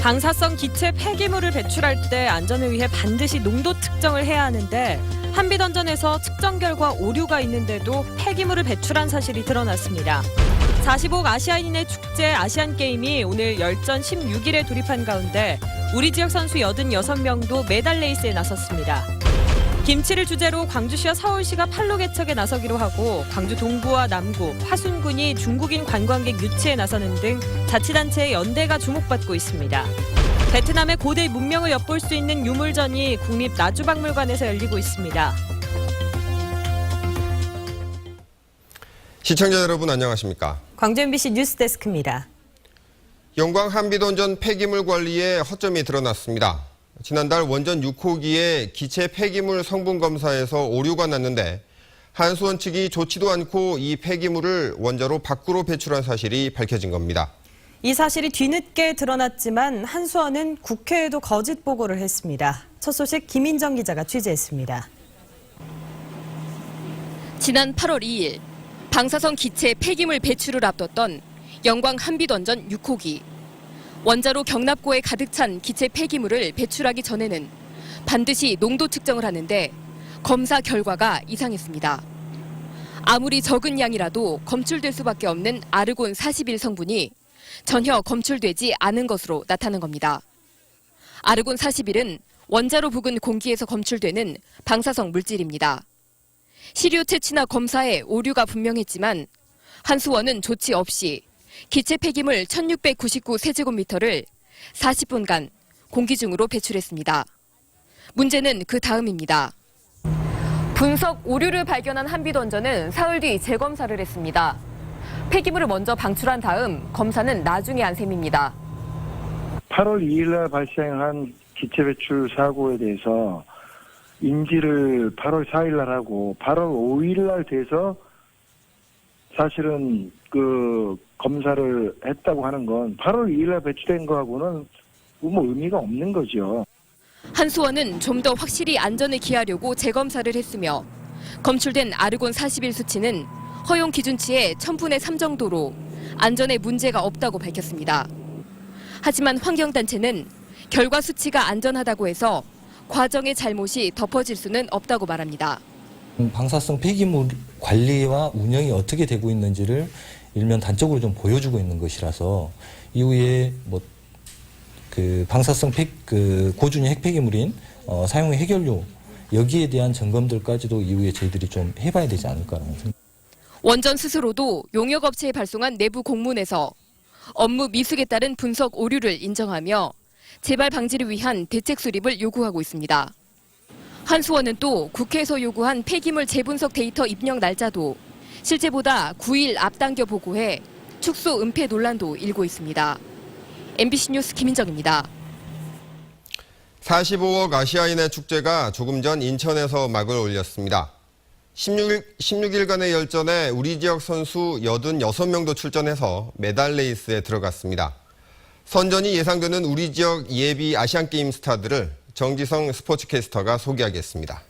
방사성 기체 폐기물을 배출할 때 안전을 위해 반드시 농도 측정을 해야 하는데 한빛원전에서 측정 결과 오류가 있는데도 폐기물을 배출한 사실이 드러났습니다. 45억 아시아인의 축제 아시안게임이 오늘 열전 16일에 돌입한 가운데 우리 지역 선수 86명도 메달 레이스에 나섰습니다. 김치를 주제로 광주시와 서울시가 판로 개척에 나서기로 하고 광주 동구와 남구, 화순군이 중국인 관광객 유치에 나서는 등 자치단체의 연대가 주목받고 있습니다. 베트남의 고대 문명을 엿볼 수 있는 유물전이 국립나주박물관에서 열리고 있습니다. 시청자 여러분 안녕하십니까? 광주 MBC 뉴스데스크입니다. 영광 한빛원전 폐기물 관리에 허점이 드러났습니다. 지난달 원전 6호기의 기체 폐기물 성분 검사에서 오류가 났는데 한수원 측이 좋지도 않고 이 폐기물을 원자로 밖으로 배출한 사실이 밝혀진 겁니다. 이 사실이 뒤늦게 드러났지만 한수원은 국회에도 거짓 보고를 했습니다. 첫 소식 김인정 기자가 취재했습니다. 지난 8월 2일 방사성 기체 폐기물 배출을 앞뒀던 영광 한빛원전 6호기. 원자로 경납고에 가득 찬 기체 폐기물을 배출하기 전에는 반드시 농도 측정을 하는데 검사 결과가 이상했습니다. 아무리 적은 양이라도 검출될 수밖에 없는 아르곤 41 성분이 전혀 검출되지 않은 것으로 나타난 겁니다. 아르곤 41은 원자로 부근 공기에서 검출되는 방사성 물질입니다. 시료 채취나 검사에 오류가 분명했지만 한수원은 조치 없이 기체 폐기물 1699세제곱미터를 40분간 공기 중으로 배출했습니다. 문제는 그 다음입니다. 분석 오류를 발견한 한빛원전은 사흘 뒤 재검사를 했습니다. 폐기물을 먼저 방출한 다음 검사는 나중에 한 셈입니다. 8월 2일 날 발생한 기체 배출 사고에 대해서 인지를 8월 4일 날 하고 8월 5일 날 돼서 사실은 그 검사를 했다고 하는 건 8월 2일 날 배출된 거하고는 뭐 의미가 없는 거죠. 한수원은 좀 더 확실히 안전을 기하려고 재검사를 했으며 검출된 아르곤 41 수치는 허용 기준치의 1000분의 3 정도로 안전에 문제가 없다고 밝혔습니다. 하지만 환경단체는 결과 수치가 안전하다고 해서 과정의 잘못이 덮어질 수는 없다고 말합니다. 방사성 폐기물 관리와 운영이 어떻게 되고 있는지를 일면 단적으로 좀 보여주고 있는 것이라서 이후에 방사성 고준위 핵폐기물인 사용 해결료 여기에 대한 점검들까지도 이후에 저희들이 좀 해봐야 되지 않을까라는 생각. 원전 스스로도 용역업체에 발송한 내부 공문에서 업무 미숙에 따른 분석 오류를 인정하며 재발 방지를 위한 대책 수립을 요구하고 있습니다. 한수원은 또 국회에서 요구한 폐기물 재분석 데이터 입력 날짜도 실제보다 9일 앞당겨 보고해 축소 은폐 논란도 일고 있습니다. MBC 뉴스 김인정입니다. 45억 아시아인의 축제가 조금 전 인천에서 막을 올렸습니다. 16일간의 열전에 우리 지역 선수 86명도 출전해서 메달 레이스에 들어갔습니다. 선전이 예상되는 우리 지역 예비 아시안게임 스타들을 정지성 스포츠캐스터가 소개하겠습니다.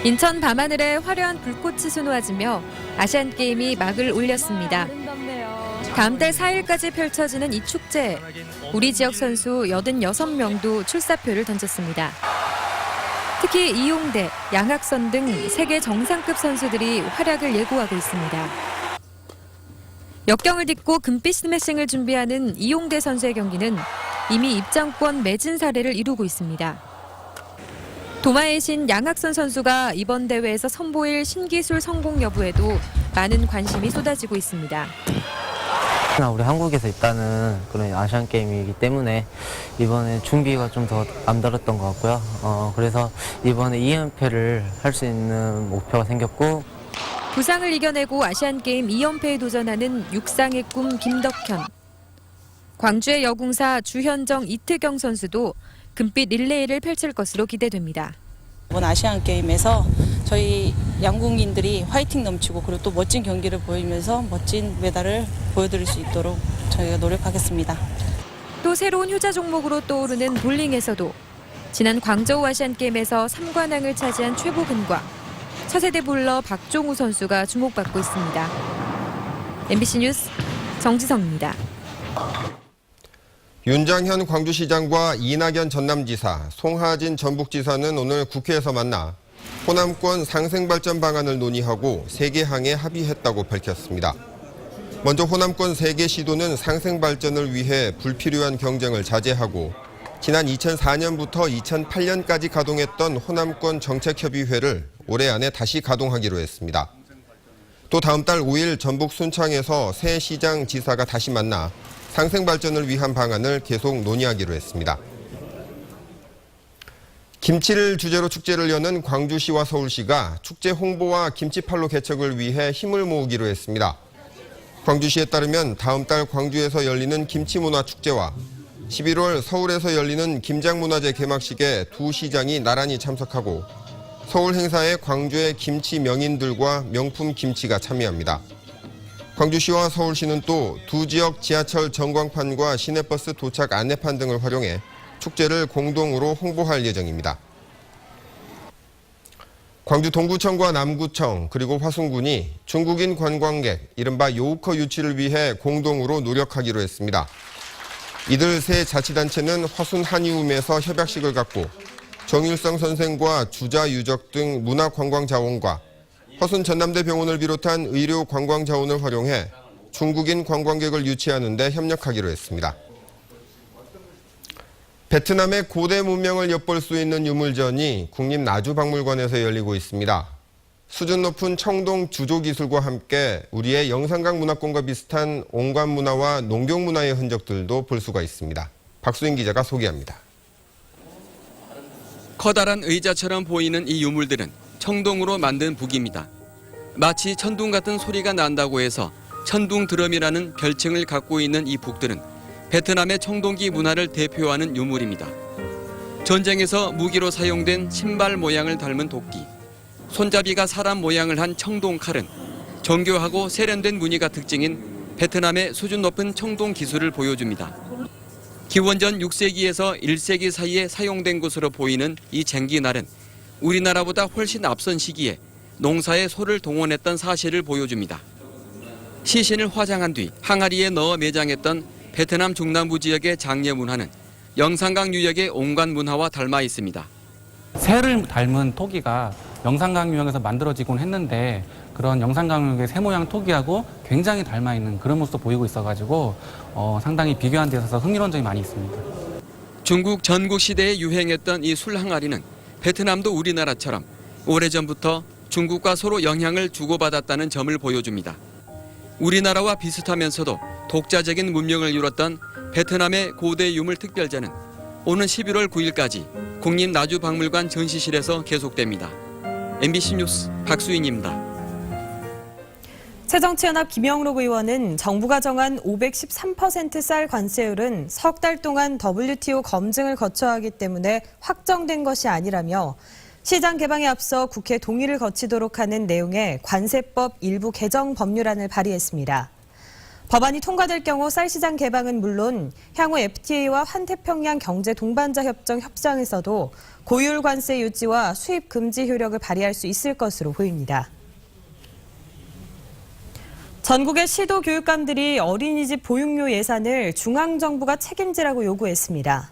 인천 밤하늘에 화려한 불꽃이 수놓아지며 아시안게임이 막을 올렸습니다. 다음 달 4일까지 펼쳐지는 이 축제에 우리 지역 선수 86명도 출사표를 던졌습니다. 특히 이용대, 양학선 등 세계 정상급 선수들이 활약을 예고하고 있습니다. 역경을 딛고 금빛 스매싱을 준비하는 이용대 선수의 경기는 이미 입장권 매진 사례를 이루고 있습니다. 도마의 신 양학선 선수가 이번 대회에서 선보일 신기술 성공 여부에도 많은 관심이 쏟아지고 있습니다. 우리 한국에서 있다는 그런 아시안게임이기 때문에 이번에 준비가 좀 더 남다랐던 것 같고요. 그래서 이번에 2연패를 할 수 있는 목표가 생겼고 부상을 이겨내고 아시안게임 2연패에 도전하는 육상의 꿈 김덕현. 광주의 여궁사 주현정 이태경 선수도 금빛 릴레이를 펼칠 것으로 기대됩니다. 이번 아시안게임에서 저희 양궁인들이 화이팅 넘치고 그리고 또 멋진 경기를 보이면서 멋진 메달을 보여드릴 수 있도록 저희가 노력하겠습니다. 또 새로운 효자 종목으로 떠오르는 볼링에서도 지난 광저우 아시안게임에서 3관왕을 차지한 최보근과 차세대 볼러 박종우 선수가 주목받고 있습니다. MBC 뉴스 정지성입니다. 윤장현 광주시장과 이낙연 전남지사, 송하진 전북지사는 오늘 국회에서 만나 호남권 상생발전 방안을 논의하고 3개 항에 합의했다고 밝혔습니다. 먼저 호남권 3개 시도는 상생발전을 위해 불필요한 경쟁을 자제하고 지난 2004년부터 2008년까지 가동했던 호남권 정책협의회를 올해 안에 다시 가동하기로 했습니다. 또 다음 달 5일 전북 순창에서 새 시장 지사가 다시 만나 상생발전을 위한 방안을 계속 논의하기로 했습니다. 김치를 주제로 축제를 여는 광주시와 서울시가 축제 홍보와 김치팔로 개척을 위해 힘을 모으기로 했습니다. 광주시에 따르면 다음 달 광주에서 열리는 김치문화축제와 11월 서울에서 열리는 김장문화제 개막식에 두 시장이 나란히 참석하고 서울 행사에 광주의 김치 명인들과 명품 김치가 참여합니다. 광주시와 서울시는 또 두 지역 지하철 전광판과 시내버스 도착 안내판 등을 활용해 축제를 공동으로 홍보할 예정입니다. 광주 동구청과 남구청 그리고 화순군이 중국인 관광객 이른바 요우커 유치를 위해 공동으로 노력하기로 했습니다. 이들 세 자치단체는 화순 한의움에서 협약식을 갖고 정일성 선생과 주자 유적 등 문화관광자원과 화순 전남대병원을 비롯한 의료 관광자원을 활용해 중국인 관광객을 유치하는 데 협력하기로 했습니다. 베트남의 고대 문명을 엿볼 수 있는 유물전이 국립나주박물관에서 열리고 있습니다. 수준 높은 청동 주조기술과 함께 우리의 영산강 문화권과 비슷한 옹관 문화와 농경 문화의 흔적들도 볼 수가 있습니다. 박수인 기자가 소개합니다. 커다란 의자처럼 보이는 이 유물들은 청동으로 만든 북입니다. 마치 천둥 같은 소리가 난다고 해서 천둥 드럼이라는 별칭을 갖고 있는 이 북들은 베트남의 청동기 문화를 대표하는 유물입니다. 전쟁에서 무기로 사용된 신발 모양을 닮은 도끼, 손잡이가 사람 모양을 한 청동칼은 정교하고 세련된 무늬가 특징인 베트남의 수준 높은 청동 기술을 보여줍니다. 기원전 6세기에서 1세기 사이에 사용된 것으로 보이는 이 쟁기날은 우리나라보다 훨씬 앞선 시기에 농사에 소를 동원했던 사실을 보여줍니다. 시신을 화장한 뒤 항아리에 넣어 매장했던 베트남 중남부 지역의 장례 문화는 영산강 유역의 옹관 문화와 닮아 있습니다. 새를 닮은 토기가 영산강 유역에서 만들어지곤 했는데 그런 영산강 유역의 새 모양 토기하고 굉장히 닮아 있는 그런 모습도 보이고 있어가지고 상당히 비교한 데 있어서 흥미로운 점이 많이 있습니다. 중국 전국 시대에 유행했던 이 술 항아리는 베트남도 우리나라처럼 오래전부터 중국과 서로 영향을 주고받았다는 점을 보여줍니다. 우리나라와 비슷하면서도 독자적인 문명을 이뤘던 베트남의 고대 유물 특별전은 오는 11월 9일까지 국립나주박물관 전시실에서 계속됩니다. MBC 뉴스 박수인입니다. 새정치연합 김영록 의원은 정부가 정한 513% 쌀 관세율은 석 달 동안 WTO 검증을 거쳐야 하기 때문에 확정된 것이 아니라며 시장 개방에 앞서 국회 동의를 거치도록 하는 내용의 관세법 일부 개정 법률안을 발의했습니다. 법안이 통과될 경우 쌀시장 개방은 물론 향후 FTA와 환태평양 경제 동반자 협정 협상에서도 고율 관세 유지와 수입 금지 효력을 발휘할 수 있을 것으로 보입니다. 전국의 시도 교육감들이 어린이집 보육료 예산을 중앙정부가 책임지라고 요구했습니다.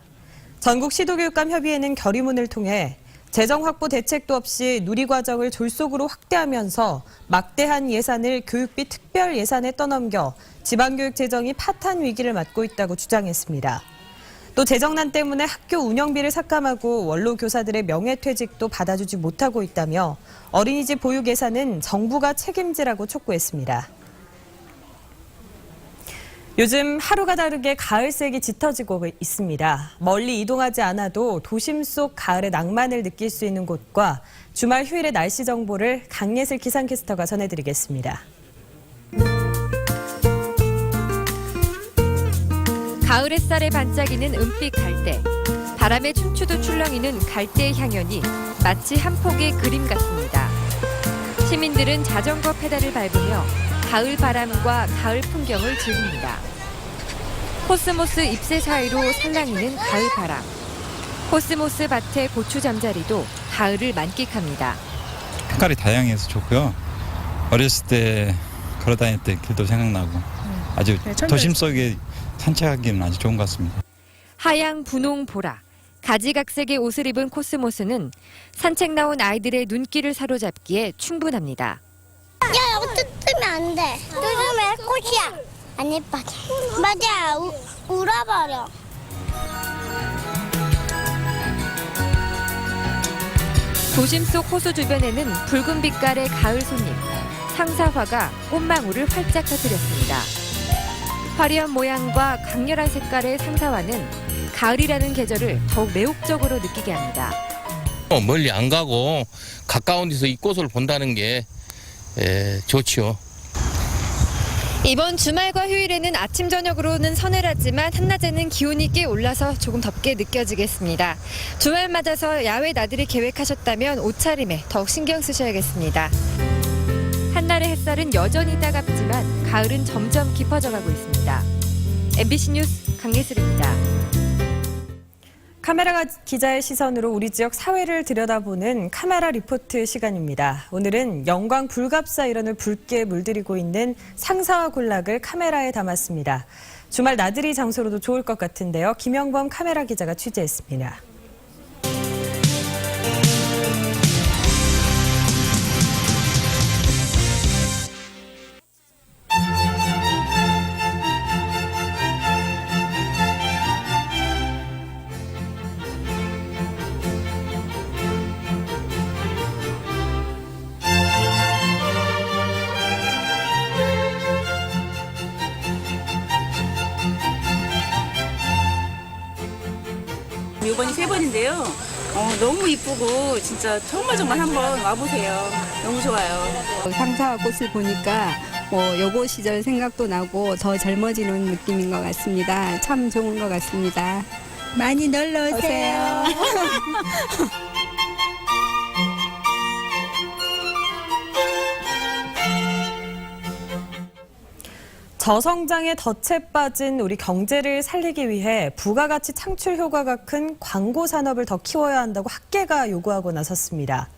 전국 시도교육감 협의회는 결의문을 통해 재정 확보 대책도 없이 누리과정을 졸속으로 확대하면서 막대한 예산을 교육비 특별 예산에 떠넘겨 지방교육 재정이 파탄 위기를 맞고 있다고 주장했습니다. 또 재정난 때문에 학교 운영비를 삭감하고 원로 교사들의 명예퇴직도 받아주지 못하고 있다며 어린이집 보육 예산은 정부가 책임지라고 촉구했습니다. 요즘 하루가 다르게 가을색이 짙어지고 있습니다. 멀리 이동하지 않아도 도심 속 가을의 낭만을 느낄 수 있는 곳과 주말 휴일의 날씨 정보를 강예슬 기상캐스터가 전해드리겠습니다. 가을 햇살에 반짝이는 은빛 갈대. 바람에 춤추듯 출렁이는 갈대의 향연이 마치 한 폭의 그림 같습니다. 시민들은 자전거 페달을 밟으며 가을 바람과 가을 풍경을 즐깁니다. 코스모스 잎새 사이로 살랑이는 가을 바람. 코스모스 밭의 고추 잠자리도 가을을 만끽합니다. 색깔이 다양해서 좋고요. 어렸을 때 걸어다녔던 길도 생각나고 아주 도심 속에 산책하기는 아주 좋은 것 같습니다. 하양 분홍 보라, 가지각색의 옷을 입은 코스모스는 산책 나온 아이들의 눈길을 사로잡기에 충분합니다. 야, 이거 뜯으면 안 돼. 뜯으면 꽃이야. 안 예뻐. 맞아, 울어버려. 도심 속 호수 주변에는 붉은 빛깔의 가을 손님, 상사화가 꽃망울을 활짝 터뜨렸습니다. 화려한 모양과 강렬한 색깔의 상사화는 가을이라는 계절을 더욱 매혹적으로 느끼게 합니다. 멀리 안 가고 가까운 데서 이 꽃을 본다는 게 좋지요. 이번 주말과 휴일에는 아침 저녁으로는 서늘하지만 한낮에는 기온이 꽤 올라서 조금 덥게 느껴지겠습니다. 주말 맞아서 야외 나들이 계획하셨다면 옷차림에 더욱 신경 쓰셔야겠습니다. 한날의 햇살은 여전히 따갑지만 가을은 점점 깊어져가고 있습니다. MBC 뉴스 강예슬입니다. 카메라 기자의 시선으로 우리 지역 사회를 들여다보는 카메라 리포트 시간입니다. 오늘은 영광 불갑사 일원을 붉게 물들이고 있는 상사화 군락을 카메라에 담았습니다. 주말 나들이 장소로도 좋을 것 같은데요. 김영범 카메라 기자가 취재했습니다. 이번이 3번인데요. 너무 이쁘고 진짜 정말 한번 와보세요. 너무 좋아요. 상사화 꽃을 보니까 여고 시절 생각도 나고 더 젊어지는 느낌인 것 같습니다. 참 좋은 것 같습니다. 많이 놀러 오세요. 저성장에 덫에 빠진 우리 경제를 살리기 위해 부가가치 창출 효과가 큰 광고 산업을 더 키워야 한다고 학계가 요구하고 나섰습니다.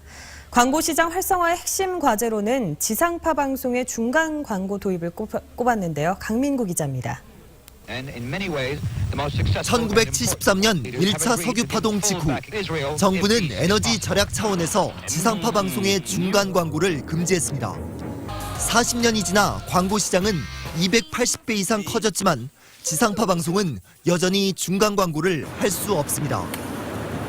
광고 시장 활성화의 핵심 과제로는 지상파 방송의 중간 광고 도입을 꼽았는데요. 강민구 기자입니다. 1973년 1차 석유 파동 직후 정부는 에너지 절약 차원에서 지상파 방송의 중간 광고를 금지했습니다. 40년이 지나 광고 시장은 280배 이상 커졌지만 지상파 방송은 여전히 중간 광고를 할 수 없습니다.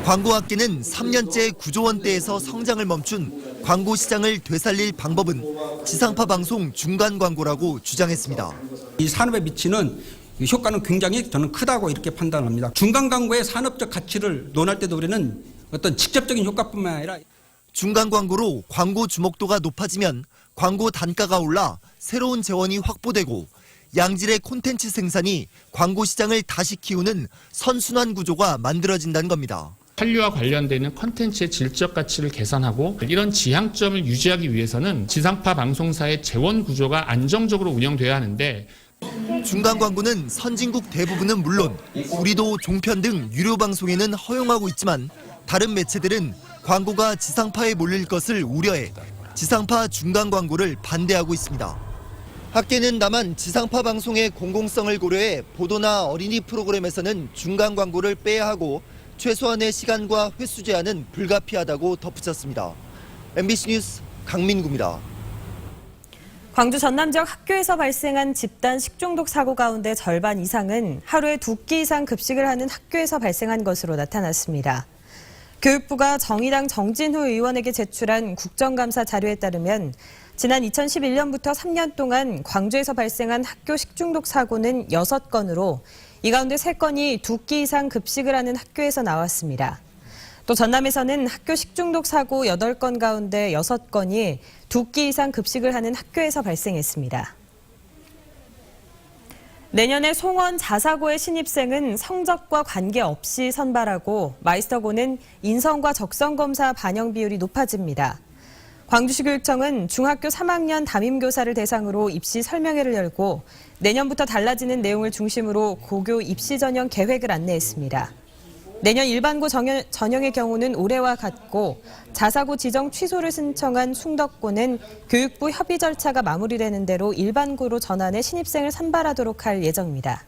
광고학계는 3년째 9조 원대에서 성장을 멈춘 광고 시장을 되살릴 방법은 지상파 방송 중간 광고라고 주장했습니다. 이 산업에 미치는 효과는 굉장히 저는 크다고 이렇게 판단합니다. 중간 광고의 산업적 가치를 논할 때도 우리는 어떤 직접적인 효과뿐만 아니라 중간 광고로 광고 주목도가 높아지면 광고 단가가 올라 새로운 재원이 확보되고 양질의 콘텐츠 생산이 광고 시장을 다시 키우는 선순환 구조가 만들어진다는 겁니다. 한류와 관련되는 콘텐츠의 질적 가치를 개선하고 이런 지향점을 유지하기 위해서는 지상파 방송사의 재원 구조가 안정적으로 운영돼야 하는데 중간 광고는 선진국 대부분은 물론 우리도 종편 등 유료 방송에는 허용하고 있지만 다른 매체들은 광고가 지상파에 몰릴 것을 우려해 지상파 중간 광고를 반대하고 있습니다. 학계는 다만 지상파 방송의 공공성을 고려해 보도나 어린이 프로그램에서는 중간 광고를 빼야 하고 최소한의 시간과 횟수 제한은 불가피하다고 덧붙였습니다. MBC 뉴스 강민구입니다. 광주 전남 지역 학교에서 발생한 집단 식중독 사고 가운데 절반 이상은 하루에 2끼 이상 급식을 하는 학교에서 발생한 것으로 나타났습니다. 교육부가 정의당 정진후 의원에게 제출한 국정감사 자료에 따르면 지난 2011년부터 3년 동안 광주에서 발생한 학교 식중독 사고는 6건으로 이 가운데 3건이 2끼 이상 급식을 하는 학교에서 나왔습니다. 또 전남에서는 학교 식중독 사고 8건 가운데 6건이 2끼 이상 급식을 하는 학교에서 발생했습니다. 내년에 송원 자사고의 신입생은 성적과 관계없이 선발하고 마이스터고는 인성과 적성검사 반영 비율이 높아집니다. 광주시 교육청은 중학교 3학년 담임교사를 대상으로 입시 설명회를 열고 내년부터 달라지는 내용을 중심으로 고교 입시 전형 계획을 안내했습니다. 내년 일반고 전형의 경우는 올해와 같고 자사고 지정 취소를 신청한 숭덕고는 교육부 협의 절차가 마무리되는 대로 일반고로 전환해 신입생을 선발하도록 할 예정입니다.